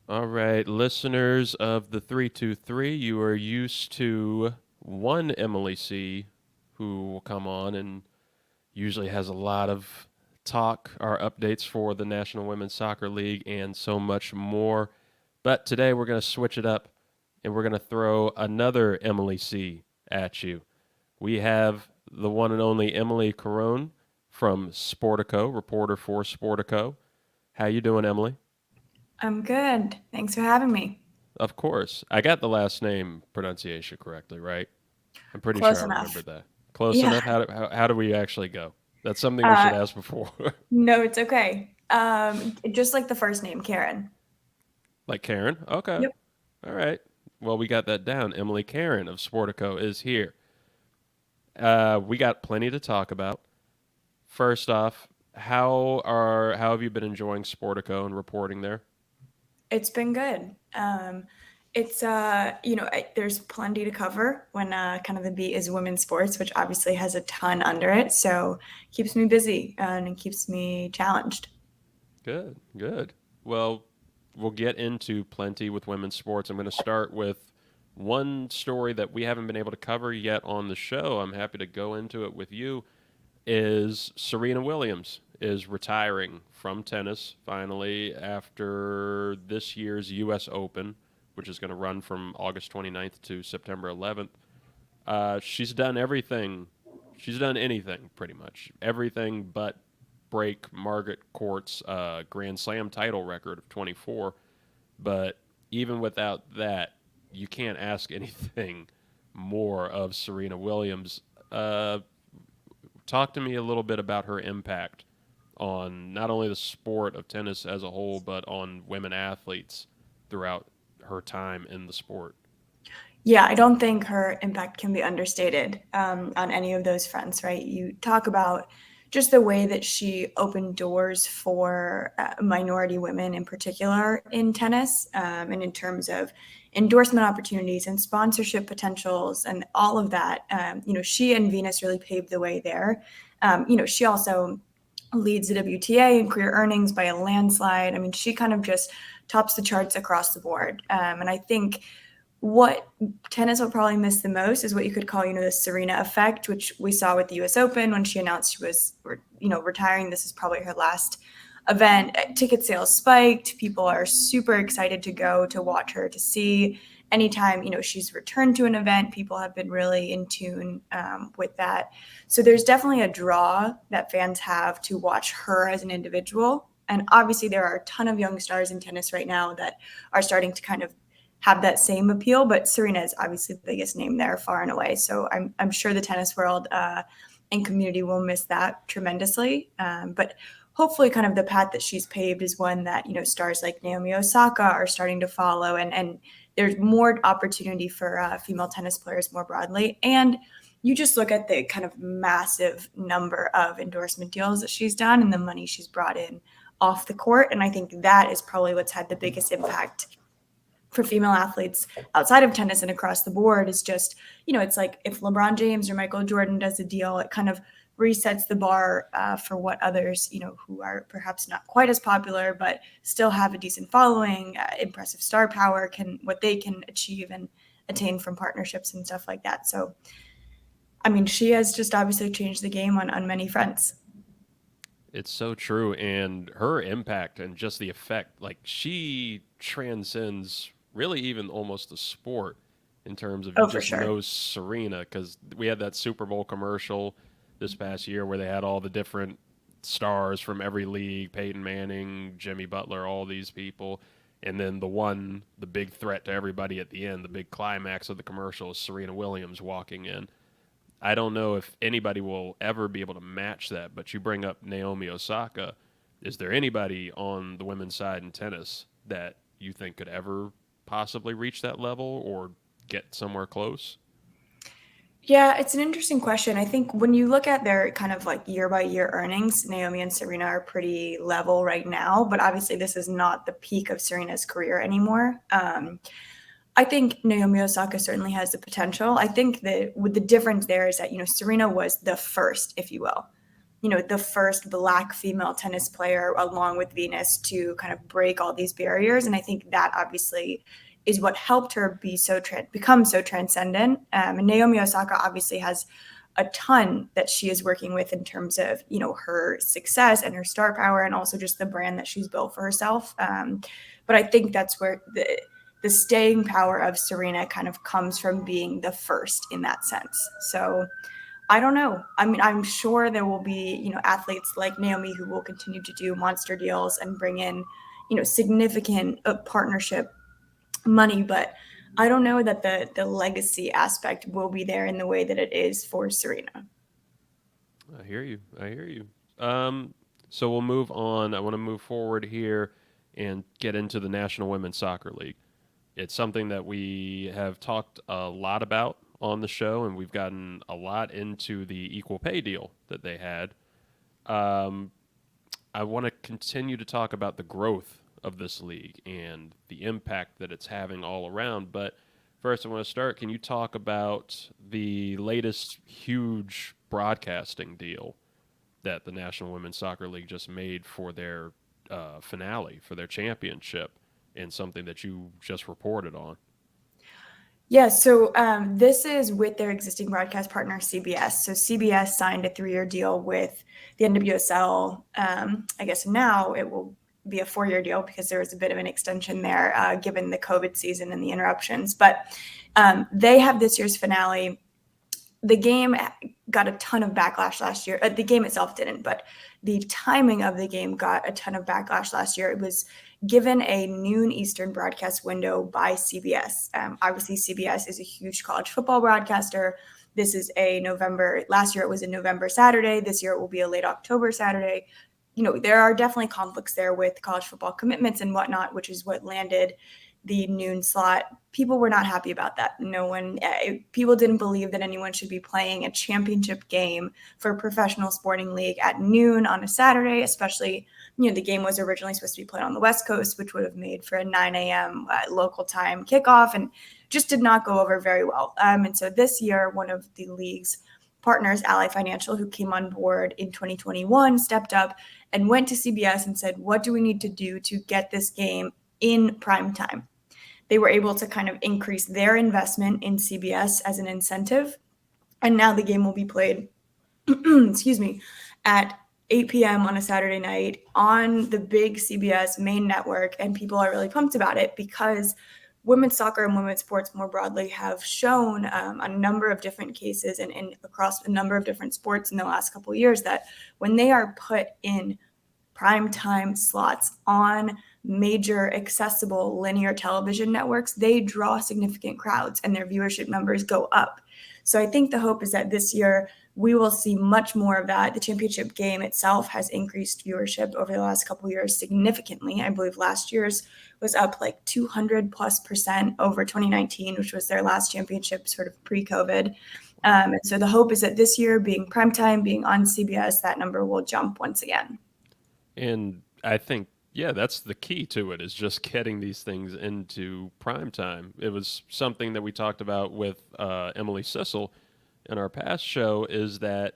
All right, listeners of the 323, you are used to one Emily C who will come on and usually has a lot of talk, our updates for the National Women's Soccer League, and so much more. But today we're going to switch it up and we're going to throw another Emily C at you. We have the one and only Emily Caron from Sportico, reporter for Sportico. How you doing, Emily? I'm good. Thanks for having me. Of course. I got the last name pronunciation correctly, right? I'm pretty sure Close I remember enough. that. Close Yeah. enough? How do we actually go? That's something we should Uh, ask before. no, it's okay. Just like the first name, Karen. Like Karen? Okay. Yep. All right. Well, we got that down. Emily Caron of Sportico is here. We got plenty to talk about. First off, how have you been enjoying Sportico and reporting there? It's been good. It's there's plenty to cover when kind of the beat is women's sports, which obviously has a ton under it. So keeps me busy and it keeps me challenged. Good, good. Well, we'll get into plenty with women's sports. I'm going to start with one story that we haven't been able to cover yet on the show. I'm happy to go into it with you. Is Serena Williams is retiring from tennis finally after this year's U.S. Open, which is going to run from August 29th to September 11th. She's done everything. She's done anything pretty much. Everything but break Margaret Court's Grand Slam title record of 24. But even without that, you can't ask anything more of Serena Williams. Uh, Talk to me a little bit about her impact on not only the sport of tennis as a whole, but on women athletes throughout her time in the sport. Yeah, I don't think her impact can be understated on any of those fronts, right? You talk about just the way that she opened doors for minority women in particular in tennis, and in terms of endorsement opportunities and sponsorship potentials and all of that. She and Venus really paved the way there. She also leads the WTA in career earnings by a landslide. I mean, she kind of just tops the charts across the board. And I think what tennis will probably miss the most is what you could call, the Serena effect, which we saw with the U.S. Open when she announced she was, retiring. This is probably her last event. Ticket sales spiked. People are super excited to go to watch her, to see. Anytime she's returned to an event, people have been really in tune with that. So there's definitely a draw that fans have to watch her as an individual. And obviously, there are a ton of young stars in tennis right now that are starting to kind of have that same appeal. But Serena is obviously the biggest name there, far and away. So I'm sure the tennis world and community will miss that tremendously. But hopefully, kind of the path that she's paved is one that stars like Naomi Osaka are starting to follow, and there's more opportunity for female tennis players more broadly. And you just look at the kind of massive number of endorsement deals that she's done and the money she's brought in off the court. And I think that is probably what's had the biggest impact for female athletes outside of tennis and across the board. Is just, it's like if LeBron James or Michael Jordan does a deal, it kind of resets the bar for what others, who are perhaps not quite as popular, but still have a decent following, impressive star power, what they can achieve and attain from partnerships and stuff like that. So, I mean, she has just obviously changed the game on many fronts. It's so true. And her impact and just the effect, like she transcends really even almost the sport in terms of you Oh, for just sure. know Serena because we had that Super Bowl commercial this past year where they had all the different stars from every league, Peyton Manning, Jimmy Butler, all these people. And then the big threat to everybody at the end, the big climax of the commercial is Serena Williams walking in. I don't know if anybody will ever be able to match that, but you bring up Naomi Osaka. Is there anybody on the women's side in tennis that you think could ever possibly reach that level or get somewhere close? Yeah, it's an interesting question. I think when you look at their kind of like year by year earnings, Naomi and Serena are pretty level right now, but obviously this is not the peak of Serena's career anymore. I think Naomi Osaka certainly has the potential. I think that with the difference there is that, Serena was the first, if you will. the first Black female tennis player, along with Venus, to kind of break all these barriers. And I think that obviously is what helped her become so transcendent. And Naomi Osaka obviously has a ton that she is working with in terms of her success and her star power, and also just the brand that she's built for herself. But I think that's where the staying power of Serena kind of comes from being the first in that sense. So I don't know. I mean, I'm sure there will be, athletes like Naomi who will continue to do monster deals and bring in, significant partnership money, but I don't know that the legacy aspect will be there in the way that it is for Serena. I hear you. I hear you. So we'll move on. I want to move forward here and get into the National Women's Soccer League. It's something that we have talked a lot about on the show, and we've gotten a lot into the equal pay deal that they had. Um, I want to continue to talk about the growth of this league and the impact that it's having all around. But first, I want to start. Can you talk about the latest huge broadcasting deal that the National Women's Soccer League just made for their finale, for their championship, and something that you just reported on? Yeah, so this is with their existing broadcast partner, CBS. So CBS signed a 3-year deal with the NWSL. I guess now it will be a 4-year deal because there was a bit of an extension there given the COVID season and the interruptions. But they have this year's finale. The game got a ton of backlash last year. The game itself didn't, but the timing of the game got a ton of backlash last year. It was given a noon Eastern broadcast window by CBS. Obviously, CBS is a huge college football broadcaster. This is last year it was a November Saturday. This year it will be a late October Saturday. There are definitely conflicts there with college football commitments and whatnot, which is what landed the noon slot. People were not happy about that. People didn't believe that anyone should be playing a championship game for a professional sporting league at noon on a Saturday, especially, the game was originally supposed to be played on the West Coast, which would have made for a 9 a.m. Local time kickoff, and just did not go over very well. And so this year, one of the league's partners, Ally Financial, who came on board in 2021, stepped up and went to CBS and said, what do we need to do to get this game in prime time? They were able to kind of increase their investment in CBS as an incentive. And now the game will be played, excuse me, at 8 p.m. on a Saturday night on the big CBS main network. And people are really pumped about it because women's soccer and women's sports more broadly have shown a number of different cases and across a number of different sports in the last couple of years that when they are put in primetime slots on major accessible linear television networks, they draw significant crowds and their viewership numbers go up. So I think the hope is that this year we will see much more of that. The championship game itself has increased viewership over the last couple of years significantly. I believe last year's was up like 200+% over 2019, which was their last championship sort of pre-COVID. And so the hope is that this year, being primetime, being on CBS, that number will jump once again. And I think, yeah, that's the key to it, is just getting these things into prime time. It was something that we talked about with Emily Sissel in our past show, is that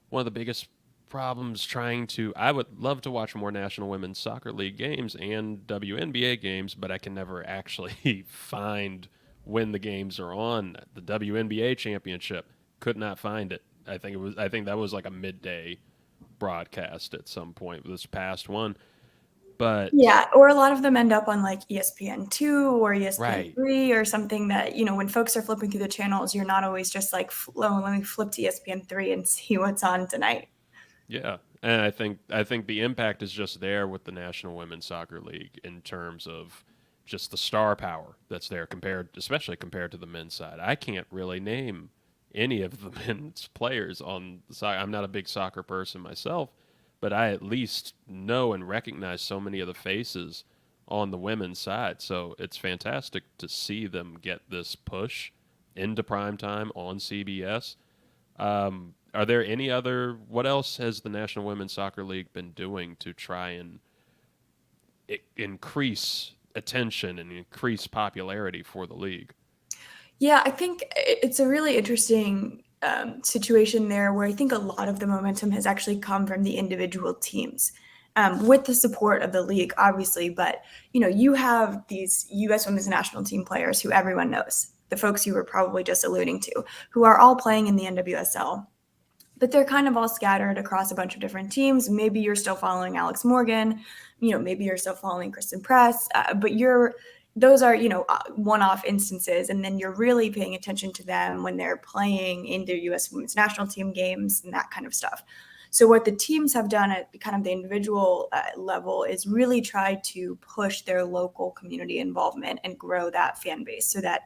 one of the biggest problems I would love to watch more National Women's Soccer League games and WNBA games, but I can never actually find when the games are on. The WNBA championship, could not find it. I think that was like a midday broadcast at some point, this past one. But yeah, or a lot of them end up on like ESPN2 or ESPN3 right. or something that, when folks are flipping through the channels, you're not always just like, oh, let me flip to ESPN3 and see what's on tonight. Yeah. And I think the impact is just there with the National Women's Soccer League in terms of just the star power that's there, especially compared to the men's side. I can't really name any of the men's players on the side. I'm not a big soccer person myself, but I at least know and recognize so many of the faces on the women's side. So it's fantastic to see them get this push into prime time on CBS. Are there any other? What else has the National Women's Soccer League been doing to try and increase attention and increase popularity for the league? Yeah, I think it's a really interesting situation there where I think a lot of the momentum has actually come from the individual teams. With the support of the league, obviously, but you have these U.S. Women's National Team players who everyone knows, the folks you were probably just alluding to, who are all playing in the NWSL, but they're kind of all scattered across a bunch of different teams. Maybe you're still following Alex Morgan, maybe you're still following Kristen Press, but those are one-off instances, and then you're really paying attention to them when they're playing in their U.S. Women's National Team games and that kind of stuff. So what the teams have done at kind of the individual level is really try to push their local community involvement and grow that fan base so that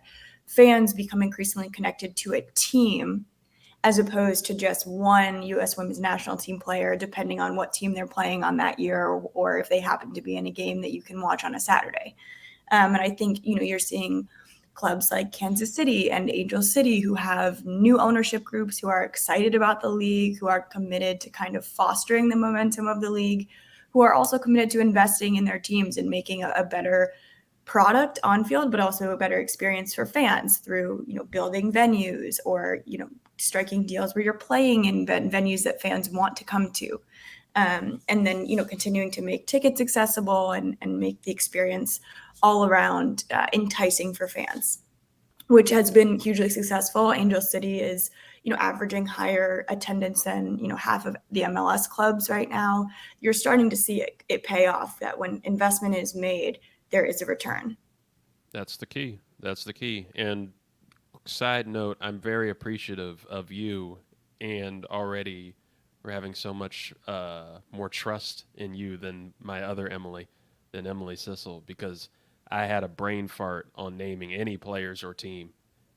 fans become increasingly connected to a team as opposed to just one U.S. Women's National Team player, depending on what team they're playing on that year, or if they happen to be in a game that you can watch on a Saturday. And I think, you're seeing clubs like Kansas City and Angel City who have new ownership groups who are excited about the league, who are committed to kind of fostering the momentum of the league, who are also committed to investing in their teams and making a better product on field, but also a better experience for fans through, building venues or, striking deals where you're playing in venues that fans want to come to. And then, continuing to make tickets accessible and make the experience all around enticing for fans, which has been hugely successful. Angel City is, averaging higher attendance than, half of the MLS clubs right now. You're starting to see it pay off, that when investment is made, there is a return. That's the key. That's the key. And side note, I'm very appreciative of you, and already we're having so much more trust in you than my other Emily, than Emily Sissel, because I had a brain fart on naming any players or team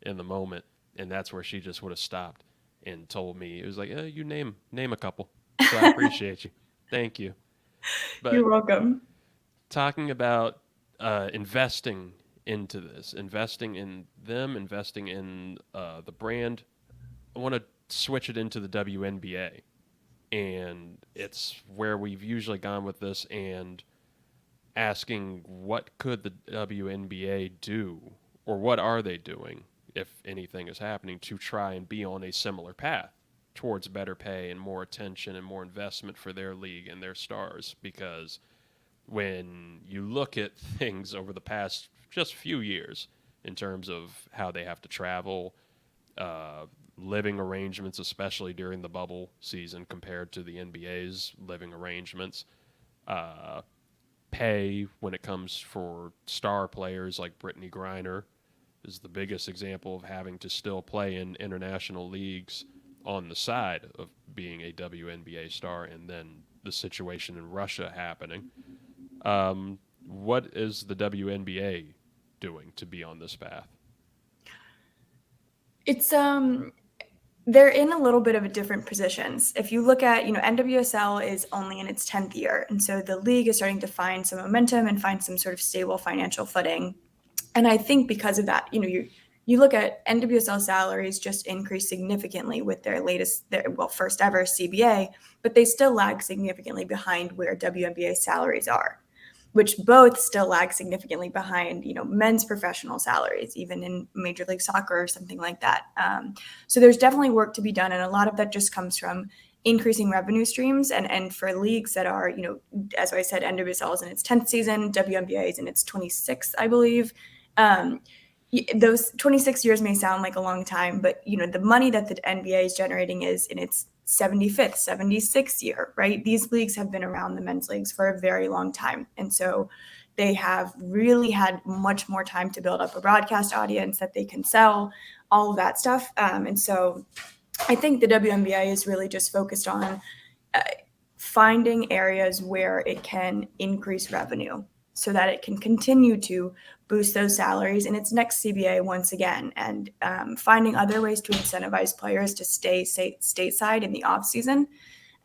in the moment, and that's where she just would have stopped and told me. It was like, you name a couple. So I appreciate you. Thank you. But You're welcome. talking about investing into this, investing in them, investing in the brand, I want to switch it into the WNBA. And it's where we've usually gone with this, and asking what could the WNBA do, or what are they doing, if anything is happening, to try and be on a similar path towards better pay and more attention and more investment for their league and their stars. Because when you look at things over the past just few years in terms of how they have to travel, living arrangements, especially during the bubble season compared to the NBA's living arrangements, pay when it comes for star players like Brittany Griner is the biggest example of having to still play in international leagues on the side of being a WNBA star, and then the situation in Russia happening. What is the WNBA doing to be on this path? It's they're in a little bit of a different positions. If you look at, NWSL is only in its 10th year, and so the league is starting to find some momentum and find some sort of stable financial footing. And I think because of that, you look at NWSL salaries just increased significantly with their first ever CBA, but they still lag significantly behind where WNBA salaries are, which both still lag significantly behind, men's professional salaries, even in Major League Soccer or something like that. So there's definitely work to be done. And a lot of that just comes from increasing revenue streams. And for leagues that are, as I said, NWSL is in its 10th season, WNBA is in its 26th, I believe. Those 26 years may sound like a long time, but, the money that the NBA is generating is in its 75th, 76th year, right? These leagues have been around, the men's leagues, for a very long time. And so they have really had much more time to build up a broadcast audience that they can sell, all of that stuff. And so I think the WNBA is really just focused on finding areas where it can increase revenue so that it can continue to boost those salaries in its next CBA once again, and finding other ways to incentivize players to stay stateside in the off season.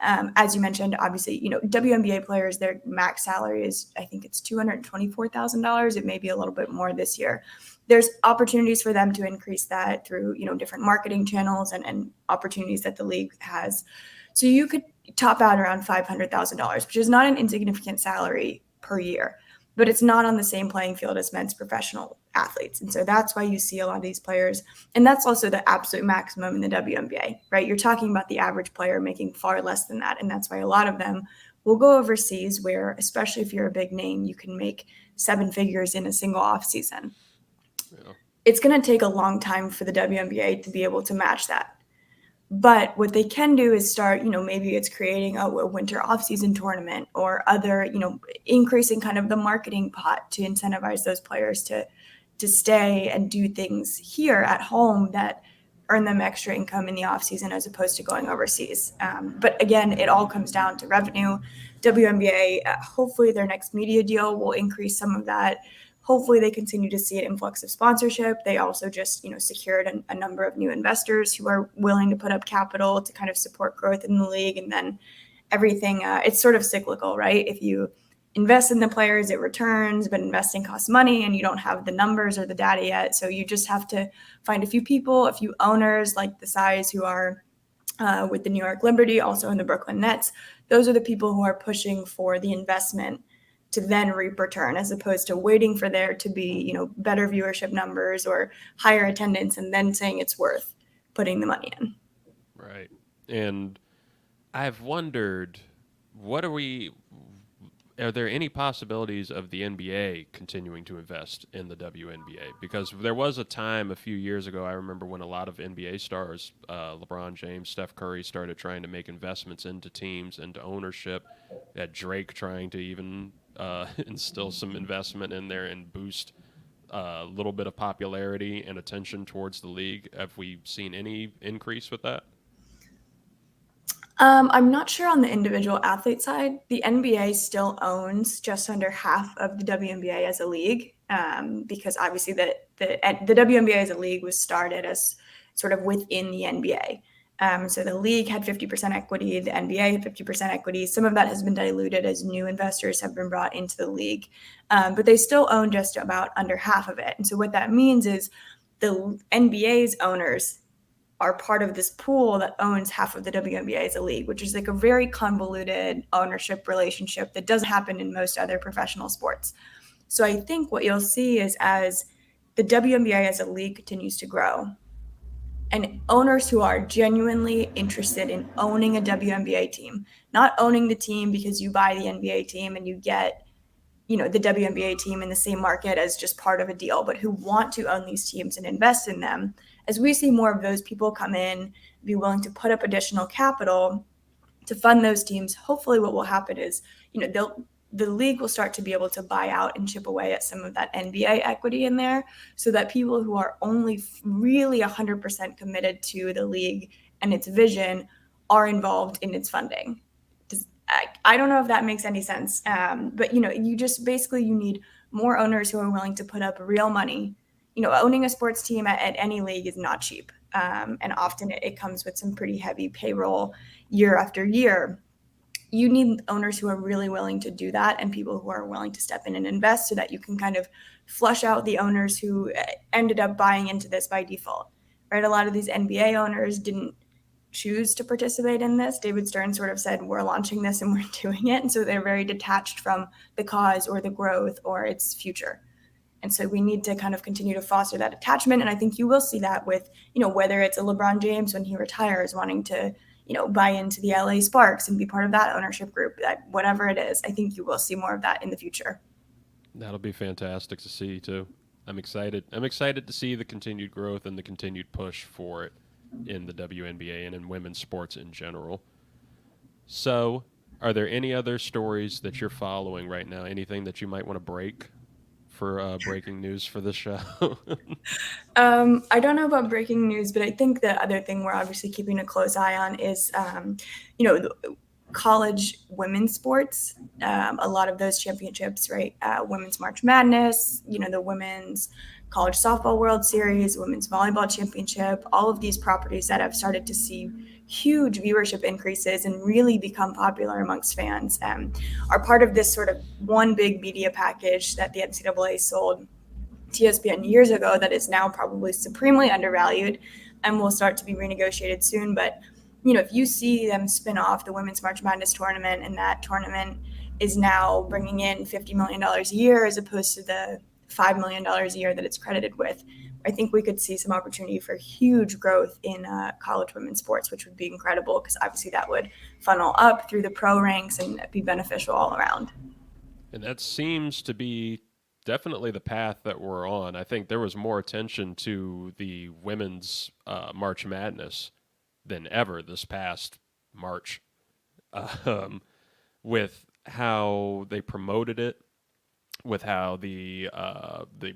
As you mentioned, obviously, WNBA players, their max salary is, I think it's $224,000. It may be a little bit more this year. There's opportunities for them to increase that through, different marketing channels and opportunities that the league has. So you could top out around $500,000, which is not an insignificant salary per year. but it's not on the same playing field as men's professional athletes. And so that's why you see a lot of these players. And that's also the absolute maximum in the WNBA, right? You're talking about the average player making far less than that. And that's why a lot of them will go overseas where, especially if you're a big name, you can make 7 figures in a single off season. Yeah. It's going to take a long time for the WNBA to be able to match that. But what they can do is start, maybe it's creating a winter off-season tournament or other, increasing kind of the marketing pot to incentivize those players to stay and do things here at home that earn them extra income in the off-season as opposed to going overseas. But again, it all comes down to revenue. WNBA, hopefully their next media deal will increase some of that. Hopefully they continue to see an influx of sponsorship. They also just, secured a number of new investors who are willing to put up capital to kind of support growth in the league. And then everything, it's sort of cyclical, right? If you invest in the players, it returns, but investing costs money and you don't have the numbers or the data yet. So you just have to find a few people, a few owners like the size who are with the New York Liberty, also in the Brooklyn Nets. Those are the people who are pushing for the investment to then reap return, as opposed to waiting for there to be, better viewership numbers or higher attendance and then saying it's worth putting the money in. Right. And I've wondered, are there any possibilities of the NBA continuing to invest in the WNBA? Because there was a time a few years ago, I remember when a lot of NBA stars, LeBron James, Steph Curry, started trying to make investments into teams, into ownership. That Drake trying to even instill some investment in there and boost a little bit of popularity and attention towards the league. Have we seen any increase with that? I'm not sure on the individual athlete side. The NBA still owns just under half of the WNBA as a league, because obviously the WNBA as a league was started as sort of within the NBA. So the league had 50% equity, the NBA had 50% equity. Some of that has been diluted as new investors have been brought into the league, but they still own just about under half of it. And so what that means is the NBA's owners are part of this pool that owns half of the WNBA as a league, which is like a very convoluted ownership relationship that doesn't happen in most other professional sports. So I think what you'll see is as the WNBA as a league continues to grow, and owners who are genuinely interested in owning a WNBA team, not owning the team because you buy the NBA team and you get, the WNBA team in the same market as just part of a deal, but who want to own these teams and invest in them. As we see more of those people come in, be willing to put up additional capital to fund those teams, hopefully what will happen is, the league will start to be able to buy out and chip away at some of that NBA equity in there so that people who are only really 100% committed to the league and its vision are involved in its funding. I don't know if that makes any sense, but, you just basically you need more owners who are willing to put up real money. Owning a sports team at any league is not cheap. And often it comes with some pretty heavy payroll year after year. You need owners who are really willing to do that and people who are willing to step in and invest so that you can kind of flush out the owners who ended up buying into this by default, right? A lot of these NBA owners didn't choose to participate in this. David Stern sort of said, we're launching this and we're doing it. And so they're very detached from the cause or the growth or its future. And so we need to kind of continue to foster that attachment. And I think you will see that with, whether it's a LeBron James when he retires wanting to, buy into the LA Sparks and be part of that ownership group, that whatever it is, I think you will see more of that in the future. That'll be fantastic to see too. I'm excited. I'm excited to see the continued growth and the continued push for it in the WNBA and in women's sports in general. So, are there any other stories that you're following right now? Anything that you might want to break for breaking news for this show? I don't know about breaking news, but I think the other thing we're obviously keeping a close eye on is, college women's sports. A lot of those championships, right? Women's March Madness, the Women's College Softball World Series, Women's Volleyball Championship, all of these properties that have started to see huge viewership increases and really become popular amongst fans are part of this sort of one big media package that the NCAA sold to ESPN years ago that is now probably supremely undervalued and will start to be renegotiated soon. But, if you see them spin off the Women's March Madness tournament and that tournament is now bringing in $50 million a year as opposed to the $5 million a year that it's credited with. I think we could see some opportunity for huge growth in college women's sports, which would be incredible because obviously that would funnel up through the pro ranks and be beneficial all around. And that seems to be definitely the path that we're on. I think there was more attention to the women's March Madness than ever this past March, um, with how they promoted it, with how the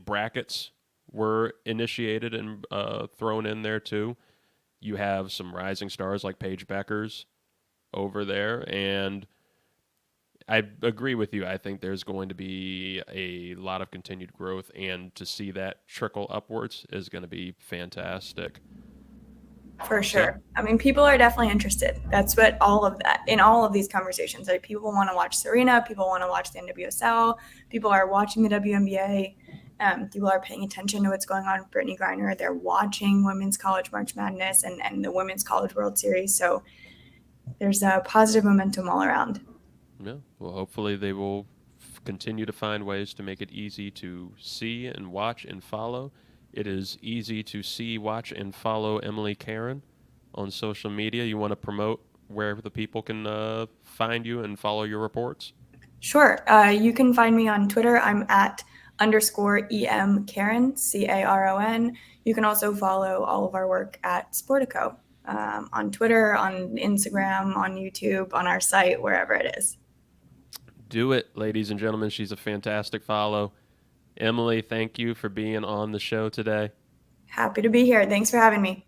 brackets were initiated and thrown in there too. You have some rising stars like Paige Beckers over there, and I agree with you. I think there's going to be a lot of continued growth, and to see that trickle upwards is going to be fantastic. For So, sure. I mean, people are definitely interested. That's what all of that in all of these conversations. Like, people want to watch Serena. People want to watch the NWSL. People are watching the WNBA. People are paying attention to what's going on with Brittany Griner. They're watching Women's College March Madness and the Women's College World Series. So there's a positive momentum all around. yeah, well, hopefully they will continue to find ways to make it easy to see and watch and follow. It is easy to see, watch, and follow Emily Caron on social media. You want to promote where the people can find you and follow your reports? Sure. You can find me on Twitter. I'm at _EM Caron, Caron. You can also follow all of our work at Sportico on Twitter, on Instagram, on YouTube, on our site, wherever it is. Do it, ladies and gentlemen. She's a fantastic follow. Emily, thank you for being on the show today. Happy to be here. Thanks for having me.